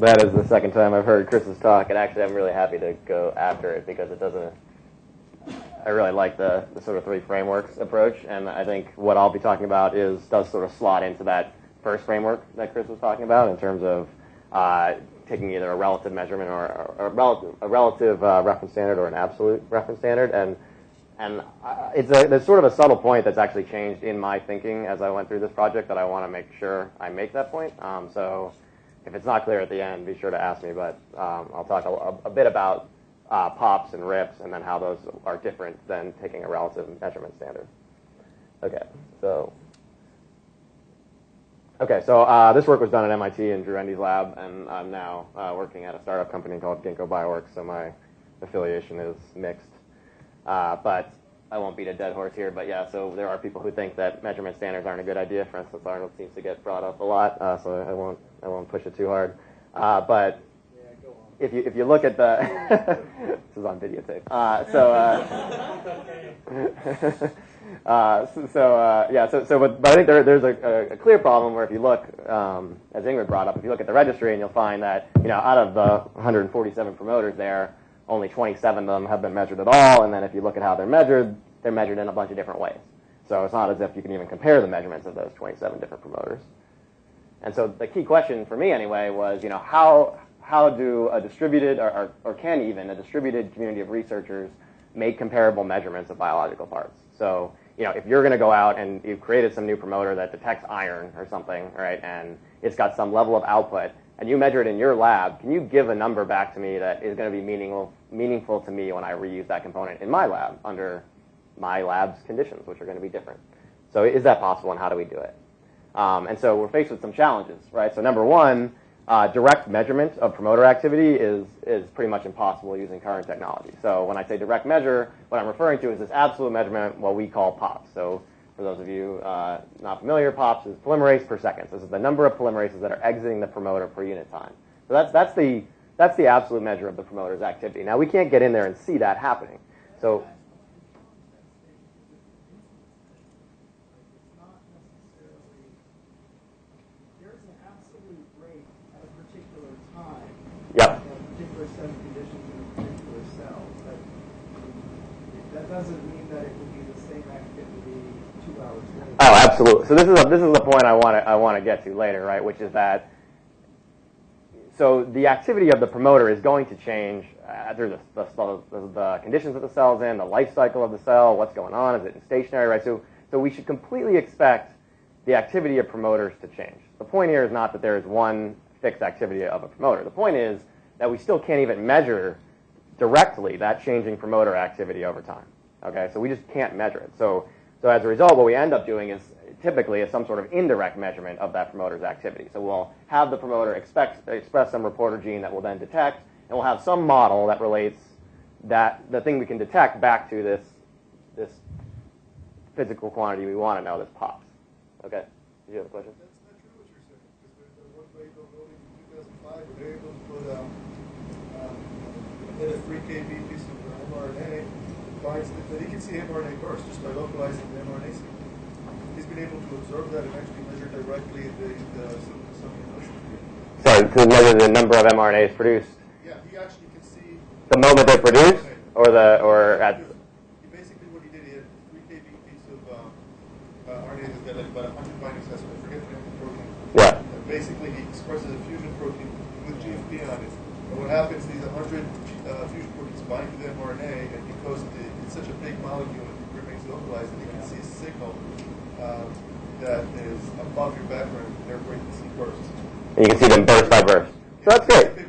that is the second time I've heard Chris's talk, and actually I'm really happy to go after it because it doesn't. I really like the sort of three frameworks approach, and I think what I'll be talking about does sort of slot into that first framework that Chris was talking about in terms of taking either a relative measurement or a relative reference standard or an absolute reference standard, and there's sort of a subtle point that's actually changed in my thinking as I went through this project that I want to make sure I make that point. So if it's not clear at the end, be sure to ask me, but I'll talk a bit about pops and rips and then how those are different than taking a relative measurement standard. Okay, so this work was done at MIT in Drew Endy's lab, and I'm now working at a startup company called Ginkgo Bioworks, so my affiliation is mixed. But I won't beat a dead horse here, but yeah, so there are people who think that measurement standards aren't a good idea. For instance, Arnold seems to get brought up a lot, so I won't push it too hard. But if you look at the this is on videotape. But I think there's a clear problem where if you look, as Ingrid brought up, if you look at the registry and you'll find that out of the 147 promoters there, only 27 of them have been measured at all, and then if you look at how they're measured in a bunch of different ways. So it's not as if you can even compare the measurements of those 27 different promoters. And so the key question for me anyway was, how do a distributed, or can even a distributed community of researchers make comparable measurements of biological parts? So, if you're going to go out and you've created some new promoter that detects iron or something, right, and it's got some level of output, and you measure it in your lab, can you give a number back to me that is going to be meaningful to me when I reuse that component in my lab under my lab's conditions, which are going to be different? So is that possible, and how do we do it? And so we're faced with some challenges, right? So number one, direct measurement of promoter activity is pretty much impossible using current technology. So when I say direct measure, what I'm referring to is this absolute measurement, what we call POPs. So for those of you not familiar, POPs is polymerase per second. So this is the number of polymerases that are exiting the promoter per unit time. So that's the absolute measure of the promoter's activity. Now we can't get in there and see that happening. So yep. That doesn't mean that it would be the same activity 2 hours later. Oh, absolutely. So this is the point I want to get to later, right? Which is that so the activity of the promoter is going to change through the conditions that the cell's in, the life cycle of the cell, what's going on, is it stationary, right? So we should completely expect the activity of promoters to change. The point here is not that there is one fixed activity of a promoter. The point is that we still can't even measure directly that changing promoter activity over time. Okay, so we just can't measure it. So as a result, what we end up doing is typically some sort of indirect measurement of that promoter's activity. So we'll have the promoter express some reporter gene that we'll then detect, and we'll have some model that relates the thing we can detect back to this physical quantity we want to know, this POPs. Okay, did you have a question? That's not true what you're saying, because there's one way building in 2005 where they're able to put in a 3 kb piece of mRNA that he can see mRNA burst just by localizing the mRNA sequence. He's been able to observe that and actually measure directly some emotions. So to measure the number of mRNAs produced. Yeah, he actually can see the moment they're produced, or at. Basically, what he did, he had a 3 kb piece of RNA that's got like about 100 binding sites. I forget the name of the protein. Yeah. And basically, he expresses a fusion protein with GFP on it. And what happens is these 100 fusion proteins bind to the mRNA, and because it's such a big molecule, it remains localized, and you can see a signal that is above your background, therefore you can see bursts. And you can see them burst by burst. So that's great. That came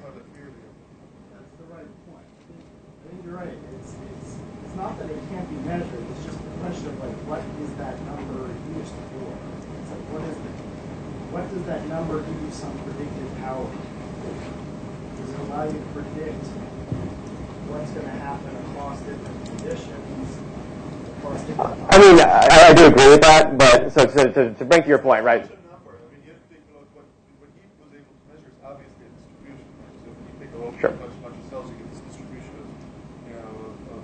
out of fear here. That's the right point. I think you're right. It's not that it can't be measured. It's just a question of like, what is that number used for? It's like, what does that number give you some predictive power? Does it allow you to predict what's going to happen across different conditions? I mean, I do agree with that, but so to bring to your point, right? You have to take a look what he was able to measure is obviously a distribution. So when you take a whole bunch of cells, you get this distribution of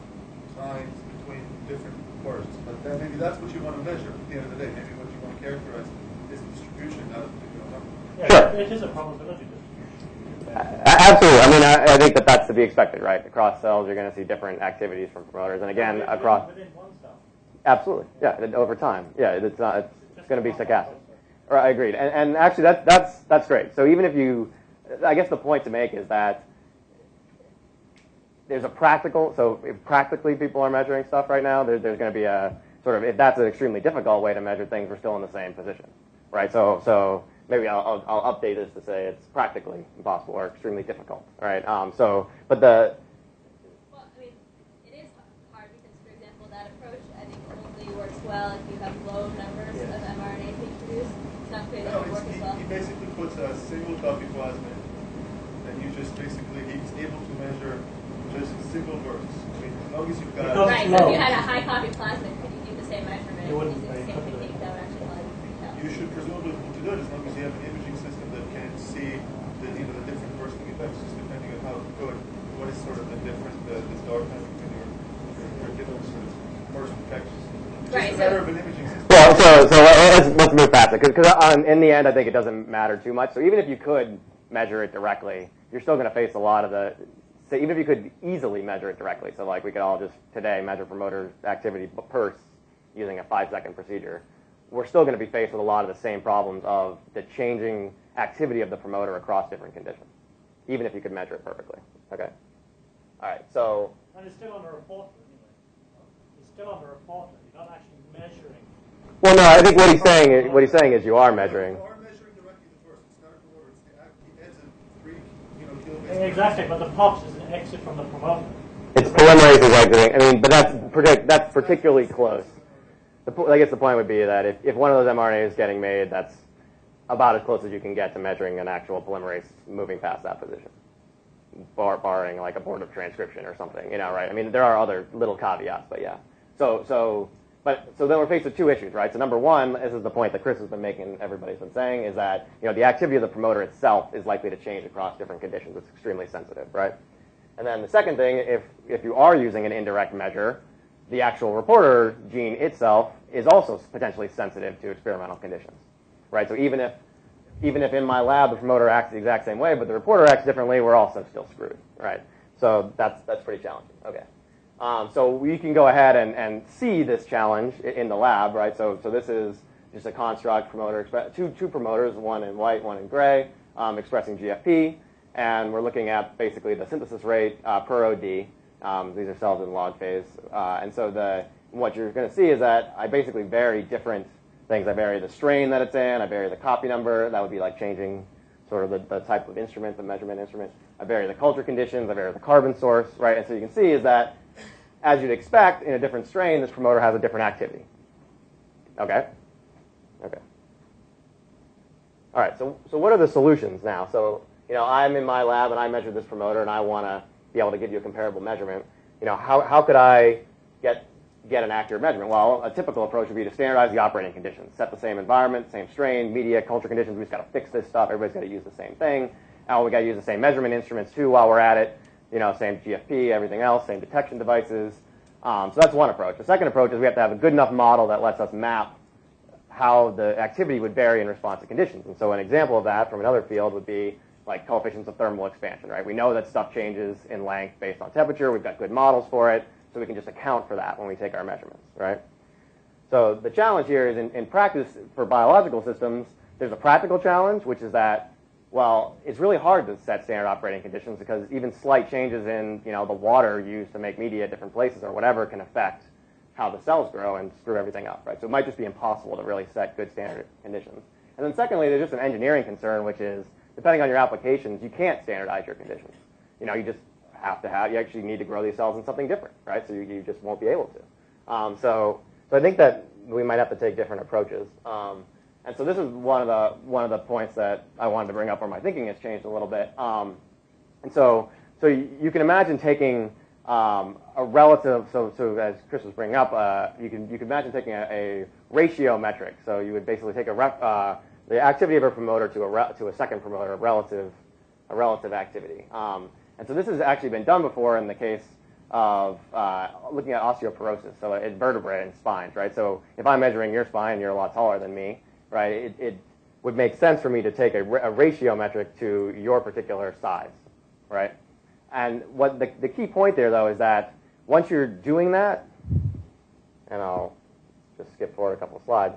times between different bursts. But then maybe that's what you want to measure at the end of the day. Maybe what you want to characterize is the distribution, not a particular number. Yeah, sure. It is a probability distribution. Absolutely. I mean, I think that that's to be expected, right? Across cells, you're going to see different activities from promoters, and again, across. Within one cell. Absolutely. Yeah. Over time. Yeah. It's going to be stochastic. Right. I agreed. And actually, that's great. So even if you, I guess the point to make is that there's a practical. So if practically people are measuring stuff right now, there's going to be a sort of, if that's an extremely difficult way to measure things, we're still in the same position, right? So maybe I'll update this to say it's practically impossible or extremely difficult, right? But the well, I mean, it is hard because, for example, that approach I think only works well if you have low numbers of mRNA being produced. It's not clear that it works as well. He basically puts a single copy plasmid, and you just basically he's able to measure just single bursts. I mean, as long as you've got Right. So if you had a high copy plasmid, could you do the same measurement using the same technique that would actually allow you to freak out? you should presumably be able to do it as long as you have an imaging system that can see the different bursting effects, just depending on how good, what is sort of the different this dark time between your different sort of burst effects. It's Right, just a matter of an imaging system. well, so let's move past it because in the end, I think it doesn't matter too much. So even if you could measure it directly, you're still going to face a lot of the. So even if you could easily measure it directly, so like we could all just today measure promoter activity per using a 5-second procedure, we're still going to be faced with a lot of the same problems of the changing activity of the promoter across different conditions, even if you could measure it perfectly. Okay. All right. So. And it's still under reporter anyway. It's still under reporter. You're not actually measuring. Well, no. I think what he's saying is you are measuring. You are measuring directly the burst. It's not a promoter. He adds a 3 kilobase. Exactly, but the POPs is an exit from the promoter. It's polymerase is exiting. I mean, but that's particularly close. I guess the point would be that if one of those mRNAs is getting made, that's about as close as you can get to measuring an actual polymerase moving past that position, barring like abortive transcription or something, right? I mean, there are other little caveats, but yeah. So then we're faced with two issues, right? So number one, this is the point that Chris has been making, everybody's been saying, is that the activity of the promoter itself is likely to change across different conditions. It's extremely sensitive, right? And then the second thing, if you are using an indirect measure, the actual reporter gene itself is also potentially sensitive to experimental conditions, right? So even if in my lab the promoter acts the exact same way, but the reporter acts differently, we're also still screwed, right? So that's pretty challenging. Okay. So we can go ahead and see this challenge in the lab, right? So this is just a construct promoter, two promoters, one in white, one in gray, expressing GFP, and we're looking at basically the synthesis rate per OD. These are cells in log phase, and so what you're going to see is that I basically vary different things. I vary the strain that it's in. I vary the copy number. That would be like changing sort of the type of instrument, the measurement instrument. I vary the culture conditions. I vary the carbon source, right? And so you can see is that, as you'd expect, in a different strain, this promoter has a different activity. Okay? Okay. All right, so what are the solutions now? So, I'm in my lab and I measure this promoter and I want to be able to give you a comparable measurement. How could I get an accurate measurement? Well, a typical approach would be to standardize the operating conditions, set the same environment, same strain, media, culture conditions. We just got to fix this stuff. Everybody's got to use the same thing. And we got to use the same measurement instruments too while we're at it. Same GFP, everything else, same detection devices. So that's one approach. The second approach is we have to have a good enough model that lets us map how the activity would vary in response to conditions. And so an example of that from another field would be like coefficients of thermal expansion, right? We know that stuff changes in length based on temperature. We've got good models for it, so we can just account for that when we take our measurements, right? So the challenge here is in practice for biological systems, there's a practical challenge, which is that, well, it's really hard to set standard operating conditions because even slight changes in, the water used to make media at different places or whatever can affect how the cells grow and screw everything up, right? So it might just be impossible to really set good standard conditions. And then secondly, there's just an engineering concern, which is, depending on your applications, you can't standardize your conditions. You just you actually need to grow these cells in something different, right? So you just won't be able to. So I think that we might have to take different approaches. And so this is one of the points that I wanted to bring up where my thinking has changed a little bit. And so you can imagine taking a relative. So as Chris was bringing up, you can imagine taking a ratio metric. So you would basically take the activity of a promoter to a second promoter, a relative activity. And so this has actually been done before in the case of looking at osteoporosis, so in vertebrae and spines, right? So if I'm measuring your spine, you're a lot taller than me, right? would make sense for me to take a ratio metric to your particular size, right? And what the key point there, though, is that once you're doing that, and I'll just skip forward a couple of slides,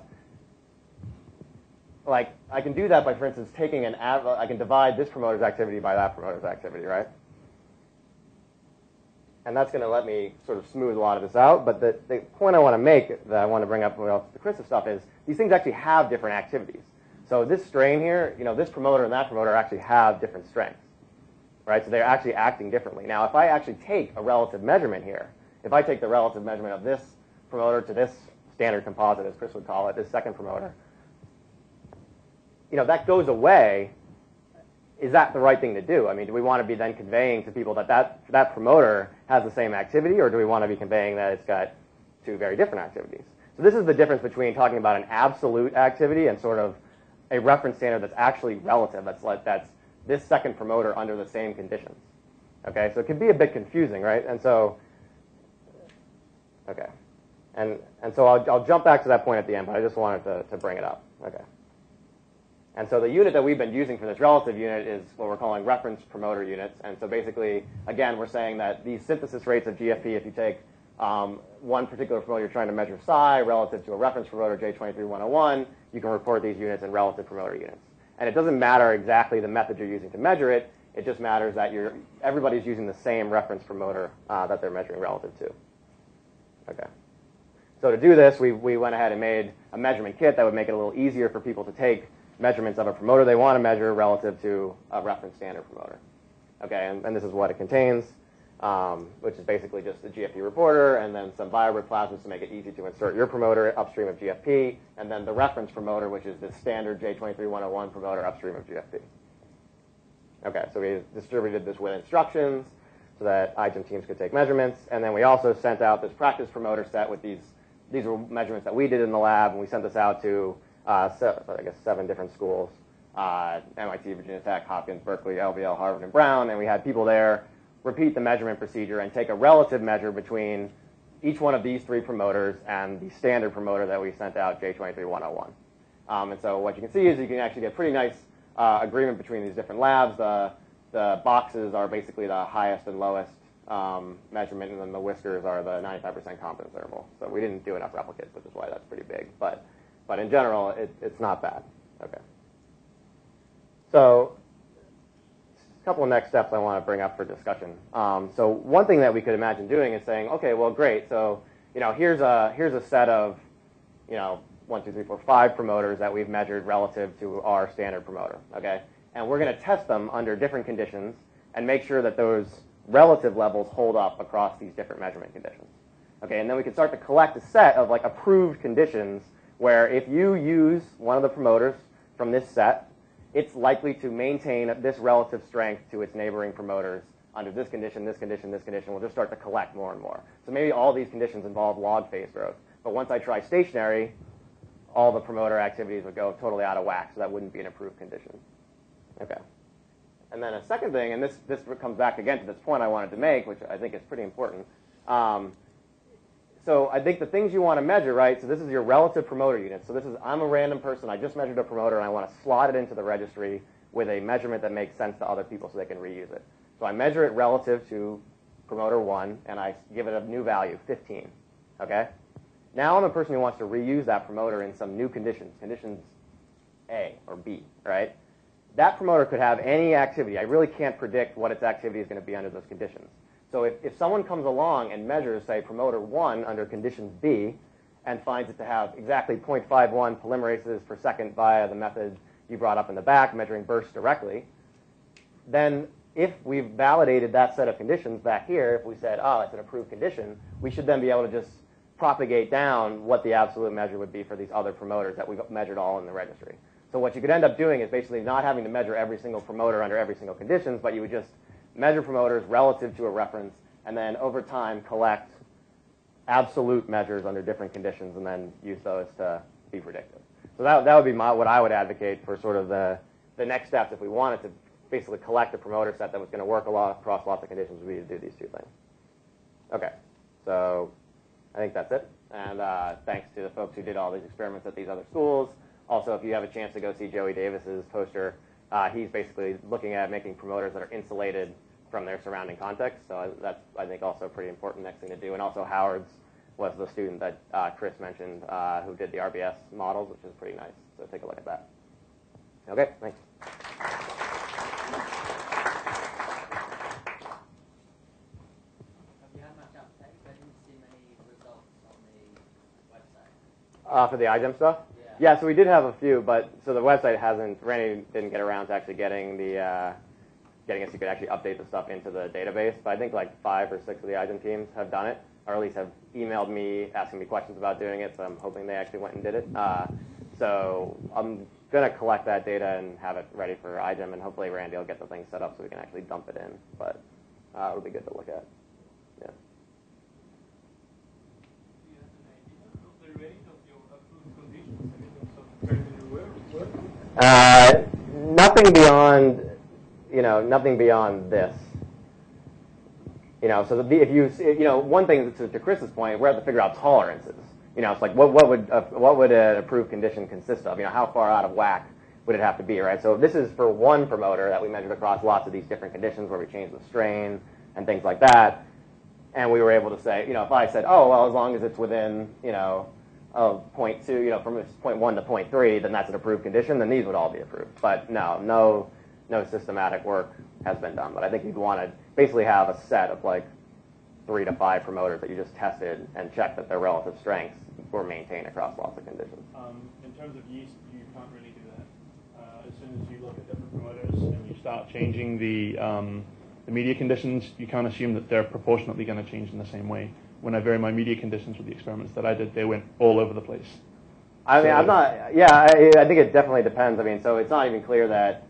like I can do that by, for instance, taking I can divide this promoter's activity by that promoter's activity, right? And that's going to let me sort of smooth a lot of this out. But the point I want to make, that I want to bring up with the Christmas stuff, is these things actually have different activities. So this strain here, this promoter and that promoter actually have different strengths, right? So they're actually acting differently. Now, if I actually take a relative measurement here, if I take the relative measurement of this promoter to this standard composite, as Chris would call it, this second promoter, that goes away. Is that the right thing to do? I mean, do we want to be then conveying to people that promoter has the same activity, or do we want to be conveying that it's got two very different activities? So this is the difference between talking about an absolute activity and sort of a reference standard that's actually relative. That's this second promoter under the same conditions. Okay, so it can be a bit confusing, right? And so, okay, and so I'll jump back to that point at the end, but I just wanted to bring it up. Okay. And so the unit that we've been using for this relative unit is what we're calling reference promoter units. And so basically, again, we're saying that these synthesis rates of GFP, if you take one particular promoter you're trying to measure psi relative to a reference promoter, J23101, you can report these units in relative promoter units. And it doesn't matter exactly the method you're using to measure it. It just matters that everybody's using the same reference promoter that they're measuring relative to. Okay. So to do this, we went ahead and made a measurement kit that would make it a little easier for people to take measurements of a promoter they want to measure relative to a reference standard promoter. Okay, and this is what it contains, which is basically just the GFP reporter and then some BioGrid plasmids to make it easy to insert your promoter upstream of GFP, and then the reference promoter, which is the standard J23101 promoter upstream of GFP. Okay, so we distributed this with instructions so that iGEM teams could take measurements, and then we also sent out this practice promoter set with these were measurements that we did in the lab, and we sent this out to I guess 7 different schools, MIT, Virginia Tech, Hopkins, Berkeley, LBL, Harvard, and Brown, and we had people there repeat the measurement procedure and take a relative measure between each one of these 3 promoters and the standard promoter that we sent out, J23101. And so what you can see is you can actually get pretty nice agreement between these different labs. The boxes are basically the highest and lowest measurement, and then the whiskers are the 95% confidence interval. So we didn't do enough replicates, which is why that's pretty big. But in general, it's not bad. Okay. So a couple of next steps I want to bring up for discussion. So one thing that we could imagine doing is saying, okay, well, great. So here's a set of 1, 2, 3, 4, 5 promoters that we've measured relative to our standard promoter. Okay, and we're going to test them under different conditions and make sure that those relative levels hold up across these different measurement conditions. Okay, and then we can start to collect a set of approved conditions where if you use one of the promoters from this set, it's likely to maintain this relative strength to its neighboring promoters under this condition, this condition, this condition. We'll just start to collect more and more. So maybe all these conditions involve log phase growth. But once I try stationary, all the promoter activities would go totally out of whack, so that wouldn't be an approved condition. Okay. And then a second thing, and this comes back again to this point I wanted to make, which I think is pretty important. So I think the things you want to measure, right, so this is your relative promoter unit. So this is, I'm a random person, I just measured a promoter, and I want to slot it into the registry with a measurement that makes sense to other people so they can reuse it. So I measure it relative to promoter 1, and I give it a new value, 15. Okay? Now I'm a person who wants to reuse that promoter in some new conditions, conditions A or B, right? That promoter could have any activity. I really can't predict what its activity is going to be under those conditions. So if someone comes along and measures, say, promoter 1 under conditions B and finds it to have exactly 0.51 polymerases per second via the method you brought up in the back, measuring bursts directly, then if we've validated that set of conditions back here, if we said, oh, it's an approved condition, we should then be able to just propagate down what the absolute measure would be for these other promoters that we've measured all in the registry. So what you could end up doing is basically not having to measure every single promoter under every single conditions, but you would just measure promoters relative to a reference, and then over time collect absolute measures under different conditions, and then use those to be predictive. So that would be what I would advocate for sort of the next steps if we wanted to basically collect a promoter set that was going to work across lots of conditions. We need to do these 2 things. Okay, so I think that's it. And thanks to the folks who did all these experiments at these other schools. Also, if you have a chance to go see Joey Davis's poster, he's basically looking at making promoters that are insulated from their surrounding context. So that's, I think, also a pretty important next thing to do. And also Howard's was the student that Chris mentioned who did the RBS models, which is pretty nice. So take a look at that. Okay, thanks. For the iGEM stuff? Yeah, so we did have a few, but so the website hasn't, Randy didn't get around to actually getting us you could actually update the stuff into the database. But I think like 5 or 6 of the iGEM teams have done it, or at least have emailed me asking me questions about doing it, so I'm hoping they actually went and did it. So I'm going to collect that data and have it ready for iGEM, and hopefully Randy will get the thing set up so we can actually dump it in. But it'll be good to look at. Yeah. Nothing beyond, nothing beyond this. So if you, one thing to Chris's point, we have to figure out tolerances. It's like what would an approved condition consist of? How far out of whack would it have to be, right? So this is for one promoter that we measured across lots of these different conditions where we changed the strain and things like that, and we were able to say, if I said, oh well, as long as it's within, of 0.2, from 0.1 to 0.3, then that's an approved condition, then these would all be approved. But no systematic work has been done. But I think you'd want to basically have a set of like 3 to 5 promoters that you just tested and checked that their relative strengths were maintained across lots of conditions. In terms of yeast, you can't really do that. As soon as you look at different promoters and you start changing the media conditions, you can't assume that they're proportionately going to change in the same way. When I vary my media conditions with the experiments that I did, they went all over the place. I think it definitely depends. So it's not even clear that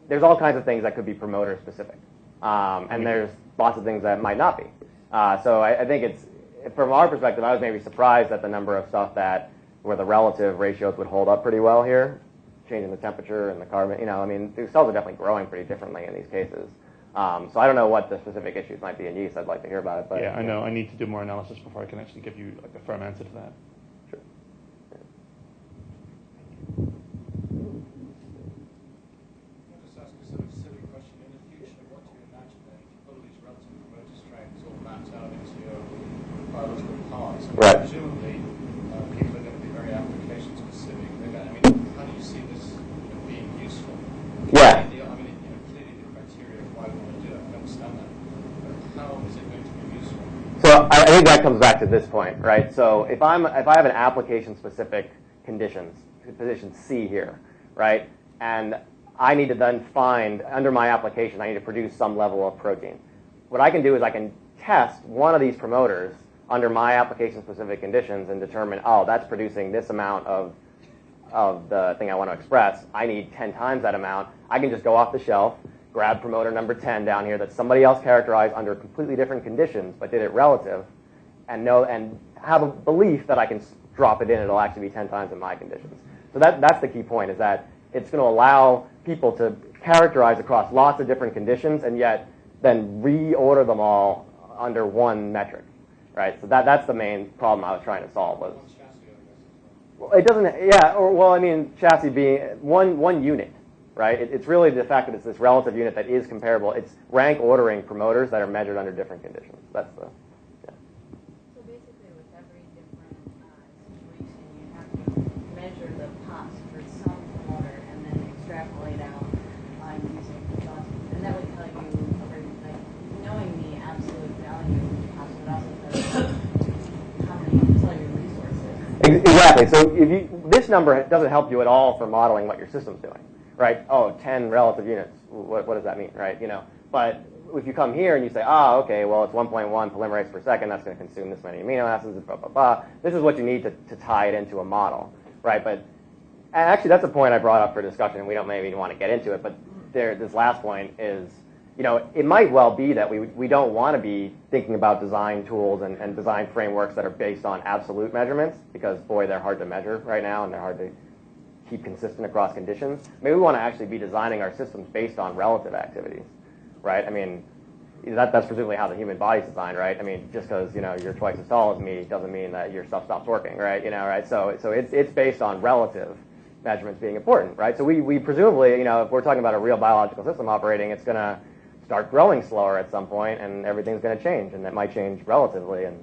there's all kinds of things that could be promoter specific. And there's lots of things that might not be. So I think from our perspective, I was maybe surprised at the number of stuff where the relative ratios would hold up pretty well here, changing the temperature and the carbon. The cells are definitely growing pretty differently in these cases. So I don't know what the specific issues might be in yeast. I'd like to hear about it. But yeah, I know. I need to do more analysis before I can actually give you a firm answer to that. Sure. I'll just ask a sort of silly question. In the future, what do you imagine then? If you put all these relative promoter strengths all mapped out into your biological parts, right. Presumably people are going to be very application specific. How do you see this being useful? Yeah. So I think that comes back to this point, right? So if I have an application-specific condition C here, right, and I need to then find, under my application, I need to produce some level of protein. What I can do is I can test one of these promoters under my application-specific conditions and determine, oh, that's producing this amount of the thing I want to express. I need 10 times that amount. I can just go off the shelf, grab promoter number 10 down here that somebody else characterized under completely different conditions but did it relative, and have a belief that I can drop it in, it'll actually be 10 times in my conditions. So that's the key point, is that it's going to allow people to characterize across lots of different conditions and yet then reorder them all under one metric, right? So that's the main problem I was trying to solve. Well, it doesn't, chassis being one unit. Right? It's really the fact that it's this relative unit that is comparable. It's rank ordering promoters that are measured under different conditions. That's the. Yeah. So basically, with every different situation, you have to measure the POS for some promoter and then extrapolate out using POS. And that would tell you, knowing the absolute value of the POS would also tell you how many cellular resources. Exactly. So this number doesn't help you at all for modeling what your system's doing. Right? Oh, 10 relative units. What does that mean, right? But if you come here and you say, okay, well, it's 1.1 polymerase per second, that's going to consume this many amino acids, blah, blah, blah. This is what you need to tie it into a model, right? But actually, that's a point I brought up for discussion, and we don't maybe want to get into it, but this last point is, it might well be that we don't want to be thinking about design tools and design frameworks that are based on absolute measurements, because, boy, they're hard to measure right now, and they're hard to keep consistent across conditions. Maybe we want to actually be designing our systems based on relative activities, right? That's presumably how the human body's designed, right? Just because you're twice as tall as me doesn't mean that your stuff stops working, right? Right? So it's based on relative measurements being important, right? So we presumably, if we're talking about a real biological system operating, it's going to start growing slower at some point, and everything's going to change, and it might change relatively, and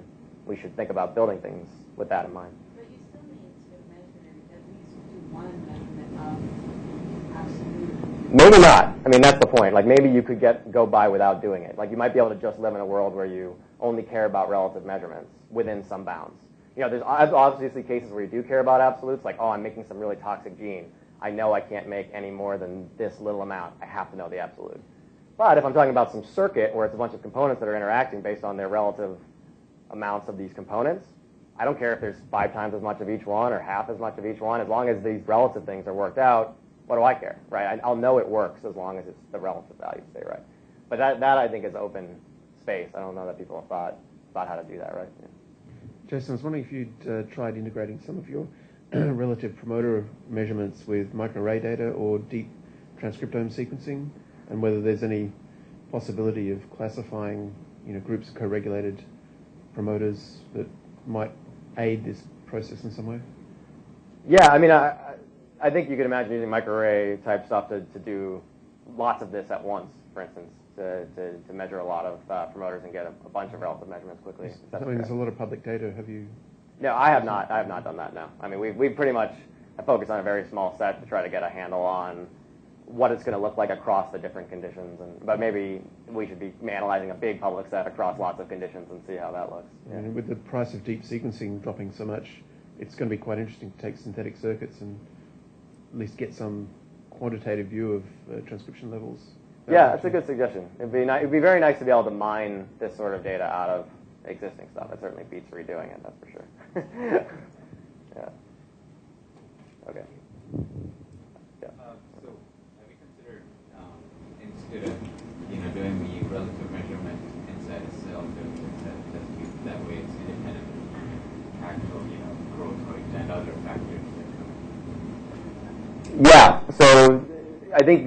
we should think about building things with that in mind. But you still need to measure, at least do one measurement of absolute. Maybe not. I mean, that's the point. Like, maybe you could go by without doing it. Like, you might be able to just live in a world where you only care about relative measurements within some bounds. There's obviously cases where you do care about absolutes, like, oh, I'm making some really toxic gene. I know I can't make any more than this little amount. I have to know the absolute. But if I'm talking about some circuit where it's a bunch of components that are interacting based on their relative amounts of these components, I don't care if there's 5 times as much of each one or half as much of each one. As long as these relative things are worked out, what do I care, right? I'll know it works as long as the relative values stay right. But that I think is open space. I don't know that people have thought how to do that, right? Yeah. Jason, I was wondering if you'd tried integrating some of your relative promoter measurements with microarray data or deep transcriptome sequencing, and whether there's any possibility of classifying, groups of co-regulated promoters that might aid this process in some way? Yeah, I mean, I think you could imagine using microarray type stuff to do lots of this at once, for instance, to measure a lot of promoters and get a bunch of relative measurements quickly. I mean, there's a lot of public data. Have you? No, I have not done that, no. I mean, we pretty much have focused on a very small set to try to get a handle on what it's going to look like across the different conditions. But maybe we should be analyzing a big public set across lots of conditions and see how that looks. Yeah. And with the price of deep sequencing dropping so much, it's going to be quite interesting to take synthetic circuits and at least get some quantitative view of transcription levels. Yeah, that's a good suggestion. It'd be very nice to be able to mine this sort of data out of existing stuff. It certainly beats redoing it, that's for sure. Yeah. Okay. Yeah. So have you considered instead of doing the relative measurement inside a cell, inside a test tube, that way it's independent of actual growth rates and other factors that come? Yeah. So I think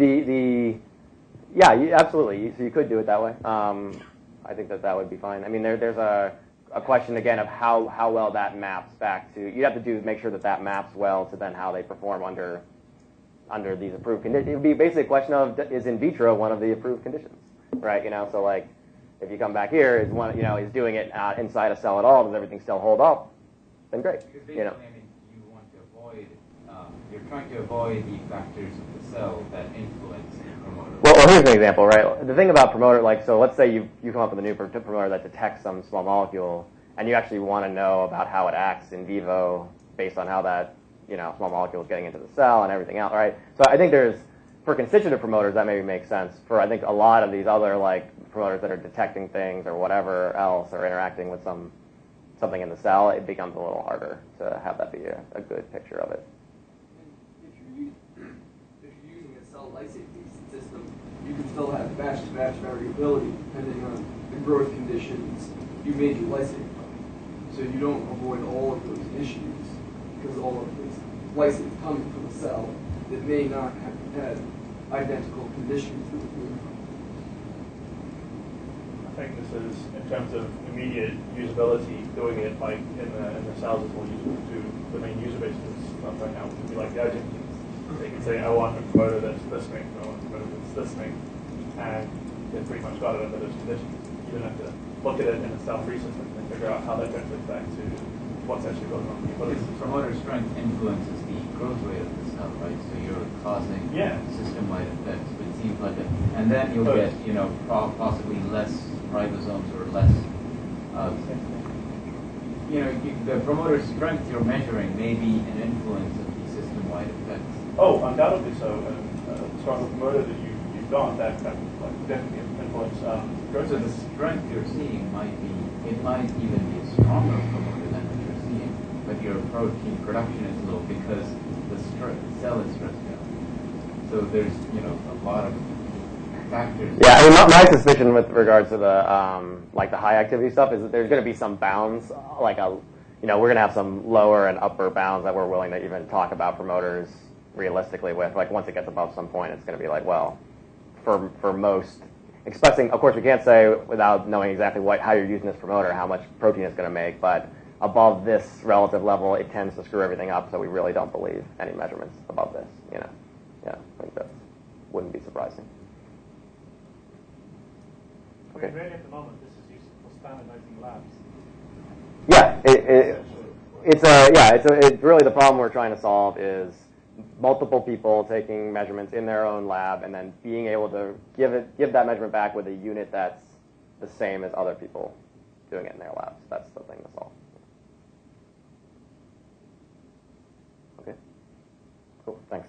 absolutely. So you could do it that way. I think that would be fine. I mean, there's a question again of how well that maps back to. You have to make sure that maps well to then how they perform under these approved conditions. It would be basically a question of, is in vitro one of the approved conditions, right? So like if you come back here, is doing it inside a cell at all? Does everything still hold up? Then great. Because basically, I mean, you want to avoid. You're trying to avoid the factors of the cell that influence the promoter. Well, here's an example, right? The thing about promoter, so let's say you come up with a new promoter that detects some small molecule, and you actually want to know about how it acts in vivo based on how that small molecule is getting into the cell and everything else, right? So I think for constitutive promoters, that maybe makes sense. For I think a lot of these other promoters that are detecting things or whatever else or interacting with something in the cell, it becomes a little harder to have that be a good picture of it. If you're using a cell lysate-based system, you can still have batch-to-batch variability depending on the growth conditions you made your lysate from. So you don't avoid all of those issues because all of this lysate is coming from a cell that may not have had identical conditions that it came from. I think this is, in terms of immediate usability, doing it like in the cells is more useful to the main user base. Stuff right now would be like the agent. They can say, I want a promoter that's this thing, I want a promoter that's this thing, and they've pretty much got it under those conditions. You don't have to look at it in a cell-free system and figure out how that translates back to what's actually going on. Because the promoter strength influences the growth rate of the cell, right? So you're causing system-wide effects. But it seems like and then you'll get, possibly less ribosomes or less. The promoter strength you're measuring may be an influence of the system-wide effects. Oh, undoubtedly so. And stronger promoter that you've got, that definitely influence growth. So the strength you're seeing might even be a stronger promoter than what you're seeing, but your protein production is low because the cell is stressed out. So there's a lot of factors. Yeah, I mean, my suspicion with regards to the high activity stuff is that there's going to be some bounds, we're going to have some lower and upper bounds that we're willing to even talk about promoters realistically with. Like once it gets above some point, it's going to be like, well, for most, expressing, of course, we can't say without knowing exactly how you're using this promoter, how much protein it's going to make, but above this relative level, it tends to screw everything up. So we really don't believe any measurements above this. Yeah, I think that wouldn't be surprising. I mean, really at the moment, this is used for standardizing labs. Yeah, it's really the problem we're trying to solve is multiple people taking measurements in their own lab and then being able to give that measurement back with a unit that's the same as other people doing it in their labs. That's the thing to solve. Okay. Cool. Thanks.